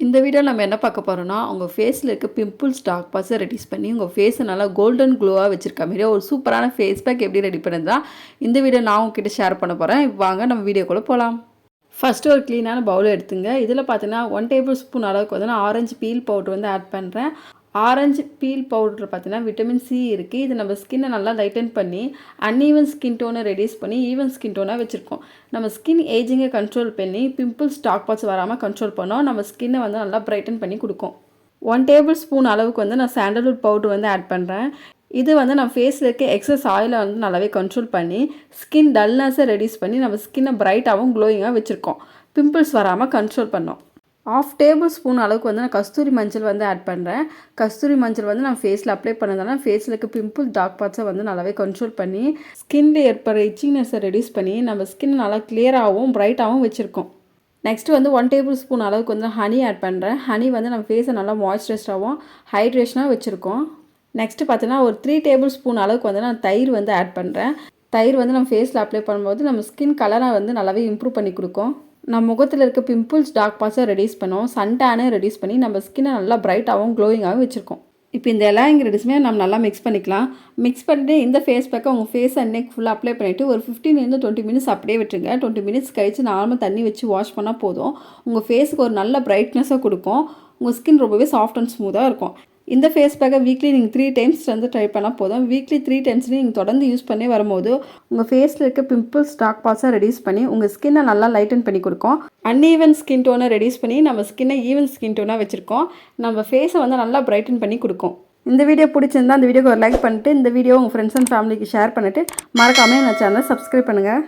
இந்த வீடியோ நம்ம என்ன பார்க்க போகிறோம்னா, உங்கள் ஃபேஸில் இருக்க பிம்பிள்ஸ், டார்க் ஸ்பாட்ஸை ரெடியூஸ் பண்ணி உங்கள் ஃபேஸை நல்லா கோல்டன் க்ளோவாக வச்சிருக்க மாதிரி ஒரு சூப்பரான ஃபேஸ் பேக் எப்படி ரெடி பண்ணுறது தான் இந்த வீடியோ நான் உங்ககிட்ட ஷேர் பண்ண போகிறேன். வாங்க நம்ம வீடியோக்குள்ளே போகலாம். ஃபஸ்ட்டு ஒரு க்ளீனான பவுல் எடுத்துங்க. இதில் பார்த்தீங்கன்னா 1 டேபிள் ஸ்பூன் அளவுக்கு வந்து நான் ஆரஞ்சு பீல் பவுடர் வந்து ஆட் பண்ணுறேன். ஆரஞ்சு பீல் பவுடர் பார்த்தீங்கன்னா விட்டமின் சி இருக்குது. இது நம்ம ஸ்கின்னை நல்லா லைட்டன் பண்ணி அன்ஈவன் ஸ்கின் டோனை ரெடியூஸ் பண்ணி ஈவன் ஸ்கின் டோனாக வச்சுருக்கோம். நம்ம ஸ்கின் ஏஜிங்கை கண்ட்ரோல் பண்ணி பிம்பிள்ஸ், டார்க் ஸ்பாட்ஸ் வராமல் கண்ட்ரோல் பண்ணோம். நம்ம ஸ்கின்னை வந்து நல்லா பிரைட்டன் பண்ணி கொடுக்கும். 1 டேபிள் ஸ்பூன் அளவுக்கு வந்து நான் சாண்டல்வுட் பவுடர் வந்து ஆட் பண்ணுறேன். இது வந்து நம்ம ஃபேஸில் இருக்க எக்ஸஸ் ஆயிலை வந்து நல்லாவே கண்ட்ரோல் பண்ணி ஸ்கின் டல்னஸை ரெடியூஸ் பண்ணி நம்ம ஸ்கின்னை பிரைட்டாகவும் க்ளோயிங்காக வச்சுருக்கோம். பிம்பிள்ஸ் வராமல் கண்ட்ரோல் பண்ணோம். 1/2 டேபிள் ஸ்பூன் அளவுக்கு வந்து நான் கஸ்தூரி மஞ்சள் வந்து ஆட் பண்ணுறேன். கஸ்தூரி மஞ்சள் வந்து நான் ஃபேஸில் அப்ளை பண்ணதால ஃபேஸில் இருக்க பிம்பிள், டார்க் ஸ்பாட்ஸை வந்து நல்லாவே கண்ட்ரோல் பண்ணி ஸ்கின்ல ஏற்படுற இச்சிங்னஸை ரெடியூஸ் பண்ணி நம்ம ஸ்கின் நல்லா கிளியராகவும் பிரைட்டாகவும் வச்சுருக்கோம். நெக்ஸ்ட்டு வந்து 1 டேபிள் ஸ்பூன் அளவுக்கு வந்து ஹனி ஆட் பண்ணுறேன். ஹனி வந்து நம்ம ஃபேஸை நல்லா மாய்ஸ்சரைஸ்டாகவும் ஹைட்ரேஷனாக வச்சுருக்கோம். நெக்ஸ்ட்டு பார்த்தீங்கன்னா ஒரு 3 டேபிள் ஸ்பூன் அளவுக்கு வந்து நான் தயிர் வந்து ஆட் பண்ணுறேன். தயிர் வந்து நம்ம ஃபேஸில் அப்ளை பண்ணும்போது நம்ம ஸ்கின் கலரை வந்து நல்லாவே இம்ப்ரூவ் பண்ணி கொடுக்கும். நம்ம முகத்தில் இருக்க பிம்பிள்ஸ், டார்க் ஸ்பாட்ஸை ரெடியூஸ் பண்ணோம். சன்டேனை ரெடியூஸ் பண்ணி நம்ம ஸ்கின்னை நல்லா பிரைட்டாகவும் க்ளோயிங்காகவும் வச்சுருக்கோம். இப்போ இந்த எல்லா இன்க்ரீடியன்ஸுமே நம்ம நல்லா மிக்ஸ் பண்ணிக்கலாம். மிக்ஸ் பண்ணிட்டு இந்த ஃபேஸ் பேக்கை உங்கள் ஃபேஸ் அண்ட் நெக் ஃபுல்லாக அப்ளை பண்ணிவிட்டு ஒரு 15-20 மினிட்ஸ் அப்படியே விட்டுருங்க. 20 மினிட்ஸ் கழித்து நார்மல் தண்ணி வச்சு வாஷ் பண்ணால் போதும். உங்கள் ஃபேஸுக்கு ஒரு நல்ல பிரைட்னஸாக கொடுக்கும். உங்கள் ஸ்கின் ரொம்பவே சாஃப்ட் அண்ட் ஸ்மூத்தாக இருக்கும். இந்த ஃபேஸ் பேக்கை வீக்லி நீங்கள் 3 டைம்ஸ் வந்து ட்ரை பண்ணால் போதும். வீக்லி 3 டைம்ஸ் நீங்கள் தொடர்ந்து யூஸ் பண்ணி வரும்போது உங்கள் ஃபேஸில் இருக்க பிம்பிள்ஸ், டார்க் ஸ்பாட்ஸை ரெடியூஸ் பண்ணி உங்கள் ஸ்கின்னை நல்லா லைட்டன் பண்ணி கொடுக்கும். அன்ஈவன் ஸ்கின் டோனை ரெடியூஸ் பண்ணி நம்ம ஸ்கின்னை ஈவன் ஸ்கின் டோனாக வச்சுருக்கோம். நம்ம ஃபேஸை வந்து நல்லா பிரைட்டன் பண்ணி கொடுக்கும். இந்த வீடியோ பிடிச்சிருந்தா அந்த வீடியோக்கு ஒரு லைக் பண்ணிட்டு இந்த வீடியோ உங்கள் ஃப்ரெண்ட்ஸ் அண்ட் ஃபேமிலிக்கு ஷேர் பண்ணிவிட்டு மறக்காமல் என் சேனலை சப்ஸ்கிரைப் பண்ணுங்கள்.